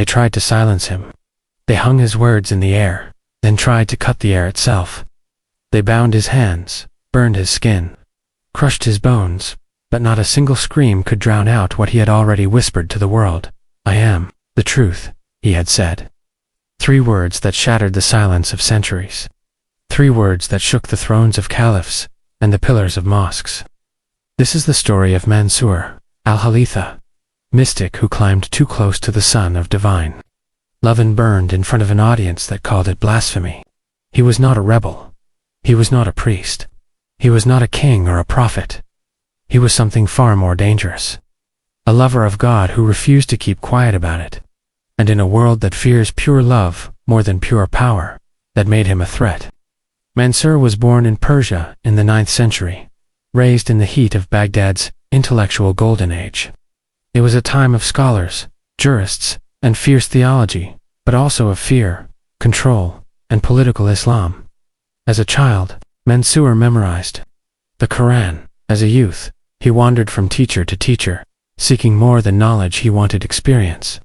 They tried to silence him. They hung his words in the air, then tried to cut the air itself. They bound his hands, burned his skin, crushed his bones, but not a single scream could drown out what he had already whispered to the world. I am the truth, he had said. 3 words that shattered the silence of centuries. 3 words that shook the thrones of caliphs and the pillars of mosques. This is the story of Mansur Al-Hallaj, mystic who climbed too close to the sun of divine love and burned in front of an audience that called it blasphemy. He was not a rebel. He was not a priest. He was not a king or a prophet. He was something far more dangerous. A lover of God who refused to keep quiet about it. And in a world that fears pure love more than pure power, that made him a threat. Mansur was born in Persia in the 9th century, raised in the heat of Baghdad's intellectual golden age. It was a time of scholars, jurists, and fierce theology, but also of fear, control, and political Islam. As a child, Mansur memorized the Quran. As a youth, he wandered from teacher to teacher, seeking more than knowledge. He wanted experience.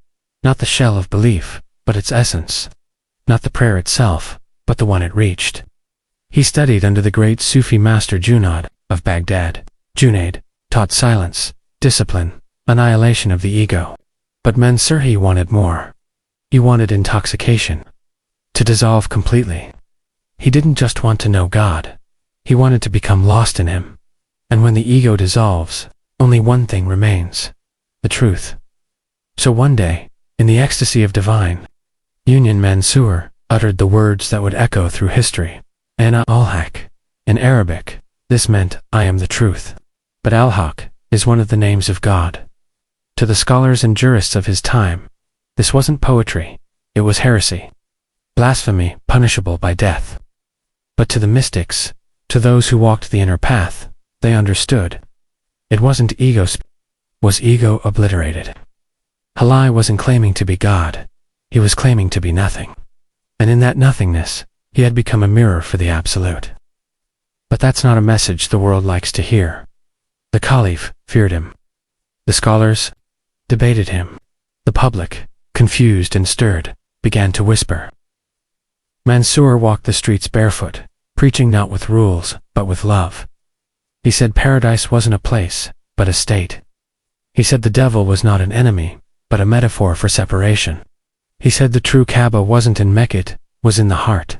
Not the shell of belief, but its essence. Not the prayer itself, but the one it reached. He studied under the great Sufi master Junaid of Baghdad. Junaid taught silence, discipline, annihilation of the ego. But Mansur, he wanted more. He wanted intoxication. To dissolve completely. He didn't just want to know God. He wanted to become lost in him. And when the ego dissolves, only one thing remains: the truth. So one day, in the ecstasy of divine union, Mansur uttered the words that would echo through history. Ana al-Haqq. In Arabic, this meant, I am the truth. But al-Haqq is one of the names of God. To the scholars and jurists of his time, this wasn't poetry, it was heresy. Blasphemy, punishable by death. But to the mystics, to those who walked the inner path, they understood. It wasn't ego, was ego obliterated. Hallaj wasn't claiming to be God, he was claiming to be nothing. And in that nothingness, he had become a mirror for the absolute. But that's not a message the world likes to hear. The Caliph feared him. The scholars debated him. The public, confused and stirred, began to whisper. Mansur walked the streets barefoot, preaching not with rules, but with love. He said paradise wasn't a place, but a state. He said the devil was not an enemy, but a metaphor for separation. He said the true Kaaba wasn't in Mecca, it was in the heart.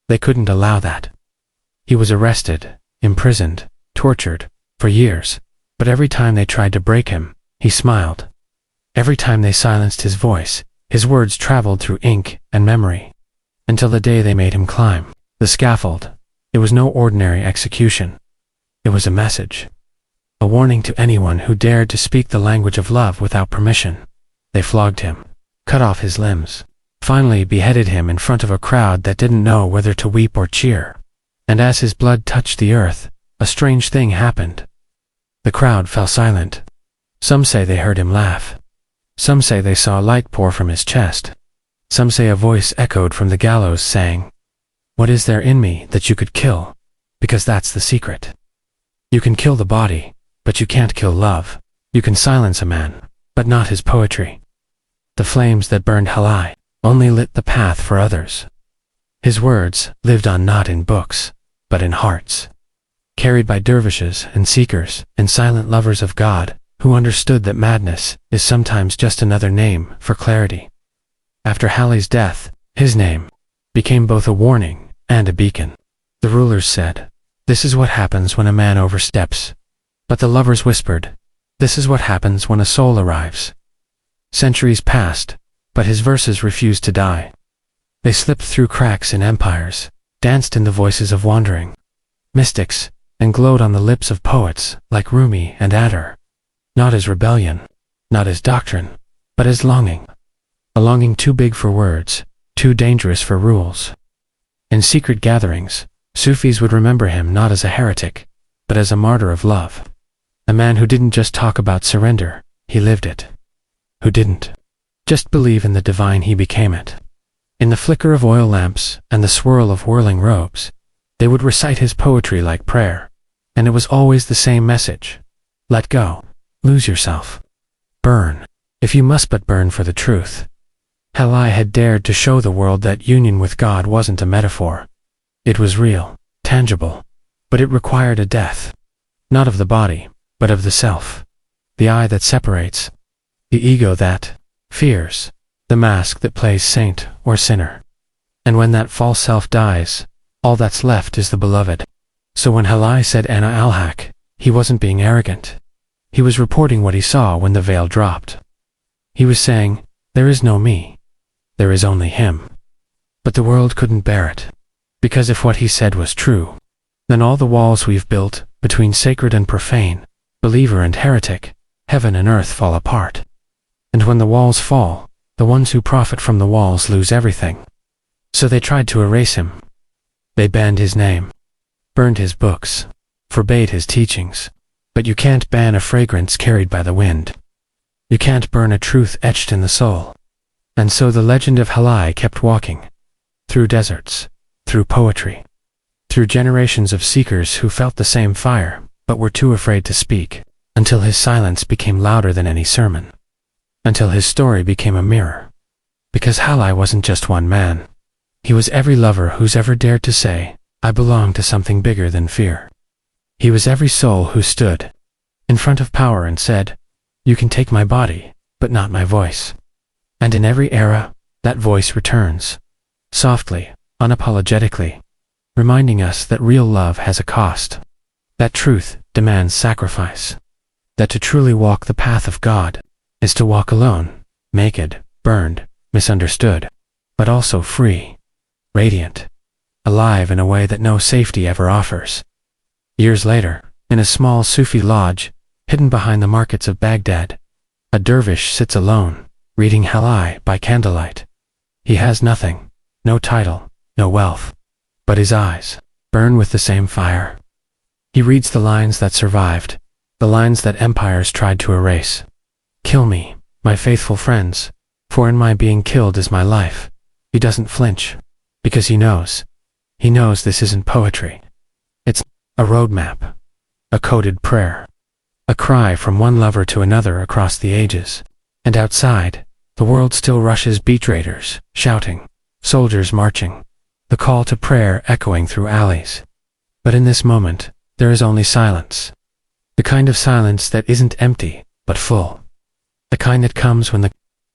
They couldn't allow that. He was arrested, imprisoned, tortured, for years, but every time they tried to break him, he smiled. Every time they silenced his voice, his words traveled through ink and memory. Until the day they made him climb the scaffold. It was no ordinary execution. It was a message. A warning to anyone who dared to speak the language of love without permission. They flogged him, cut off his limbs, finally beheaded him in front of a crowd that didn't know whether to weep or cheer. And as his blood touched the earth, a strange thing happened. The crowd fell silent. Some say they heard him laugh. Some say they saw light pour from his chest. Some say a voice echoed from the gallows saying, "What is there in me that you could kill? Because that's the secret. You can kill the body, but you can't kill love. You can silence a man, but not his poetry." The flames that burned Hallaj only lit the path for others. His words lived on not in books, but in hearts, carried by dervishes and seekers and silent lovers of God who understood that madness is sometimes just another name for clarity. After Hallaj's death, his name became both a warning and a beacon. The rulers said, "This is what happens when a man oversteps." But the lovers whispered, "This is what happens when a soul arrives." Centuries passed, but his verses refused to die. They slipped through cracks in empires, danced in the voices of wandering mystics, and glowed on the lips of poets like Rumi and Adar. Not as rebellion, not as doctrine, but as longing. A longing too big for words, too dangerous for rules. In secret gatherings, Sufis would remember him not as a heretic, but as a martyr of love. A man who didn't just talk about surrender, he lived it. Who didn't just believe in the divine, he became it. In the flicker of oil lamps and the swirl of whirling robes, they would recite his poetry like prayer, and it was always the same message. Let go. Lose yourself. Burn, if you must, but burn for the truth. Al-Hallaj had dared to show the world that union with God wasn't a metaphor. It was real, tangible, but it required a death. Not of the body, but of the self. The I that separates. The ego that fears. The mask that plays saint or sinner. And when that false self dies, all that's left is the beloved. So when Al-Hallaj said Ana al-Haqq, he wasn't being arrogant. He was reporting what he saw when the veil dropped. He was saying, there is no me. There is only him. But the world couldn't bear it. Because if what he said was true, then all the walls we've built, between sacred and profane, believer and heretic, heaven and earth fall apart. And when the walls fall, the ones who profit from the walls lose everything. So they tried to erase him. They banned his name, burned his books, forbade his teachings. But you can't ban a fragrance carried by the wind. You can't burn a truth etched in the soul. And so the legend of Al-Hallaj kept walking. Through deserts, through poetry, through generations of seekers who felt the same fire, but were too afraid to speak, until his silence became louder than any sermon. Until his story became a mirror. Because Al-Hallaj wasn't just one man. He was every lover who's ever dared to say, I belong to something bigger than fear. He was every soul who stood in front of power and said, you can take my body, but not my voice. And in every era, that voice returns, softly, unapologetically, reminding us that real love has a cost, that truth demands sacrifice, that to truly walk the path of God is to walk alone, naked, burned, misunderstood, but also free, radiant, alive in a way that no safety ever offers. Years later, in a small Sufi lodge, hidden behind the markets of Baghdad, a dervish sits alone, reading Al-Hallaj by candlelight. He has nothing, no title, no wealth, but his eyes burn with the same fire. He reads the lines that survived, the lines that empires tried to erase. Kill me, my faithful friends, for in my being killed is my life. He doesn't flinch, because he knows this isn't poetry. It's a roadmap, a coded prayer, a cry from one lover to another across the ages. And outside, the world still rushes beat raiders, shouting, soldiers marching, the call to prayer echoing through alleys. But in this moment, there is only silence. The kind of silence that isn't empty, but full. The kind that comes when the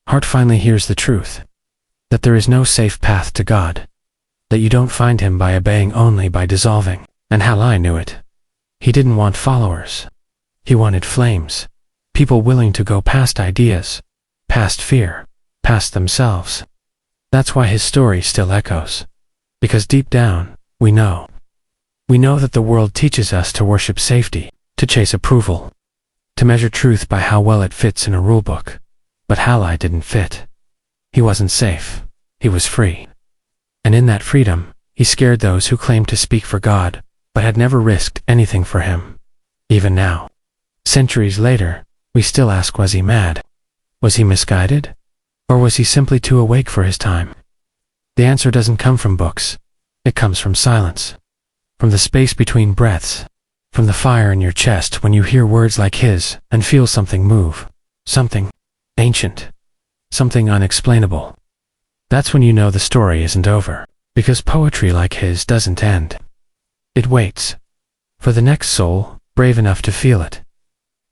heart finally hears the truth. That there is no safe path to God. That you don't find him by obeying, only by dissolving. And Al-Hallaj knew it. He didn't want followers. He wanted flames. People willing to go past ideas, past fear, past themselves. That's why his story still echoes. Because deep down, we know. We know that the world teaches us to worship safety, to chase approval, to measure truth by how well it fits in a rulebook. But Al-Hallaj didn't fit. He wasn't safe. He was free. And in that freedom, he scared those who claimed to speak for God, but had never risked anything for him. Even now, centuries later, we still ask, was he mad? Was he misguided? Or was he simply too awake for his time? The answer doesn't come from books. It comes from silence. From the space between breaths. From the fire in your chest when you hear words like his and feel something move. Something ancient. Something unexplainable. That's when you know the story isn't over. Because poetry like his doesn't end. It waits. For the next soul, brave enough to feel it.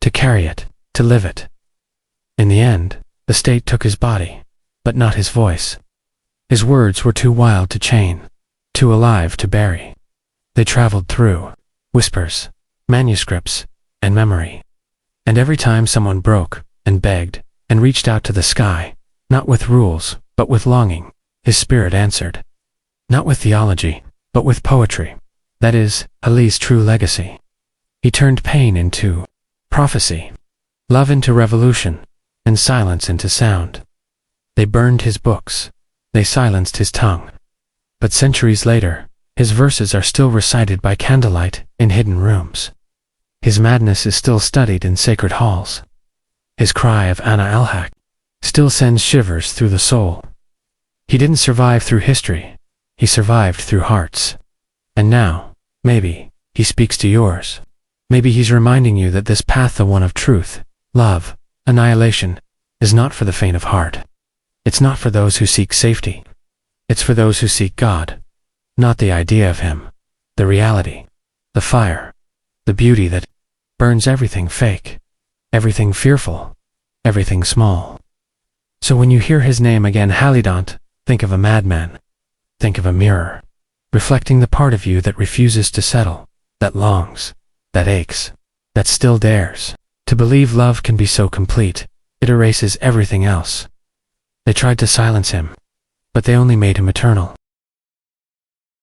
To carry it. To live it. In the end, the state took his body, but not his voice. His words were too wild to chain, too alive to bury. They traveled through whispers, manuscripts, and memory. And every time someone broke, and begged, and reached out to the sky, not with rules, but with longing, his spirit answered. Not with theology, but with poetry. That is, Ali's true legacy. He turned pain into prophecy, love into revolution, and silence into sound. They burned his books. They silenced his tongue. But centuries later, his verses are still recited by candlelight in hidden rooms. His madness is still studied in sacred halls. His cry of Ana al-Haqq still sends shivers through the soul. He didn't survive through history. He survived through hearts. And now, maybe, he speaks to yours. Maybe he's reminding you that this path, the one of truth, love, annihilation, is not for the faint of heart. It's not for those who seek safety. It's for those who seek God. Not the idea of Him. The reality. The fire. The beauty that burns everything fake. Everything fearful. Everything small. So when you hear His name again, Hallaj, don't think of a madman. Think of a mirror, reflecting the part of you that refuses to settle, that longs, that aches, that still dares to believe love can be so complete, it erases everything else. They tried to silence Him, but they only made Him eternal.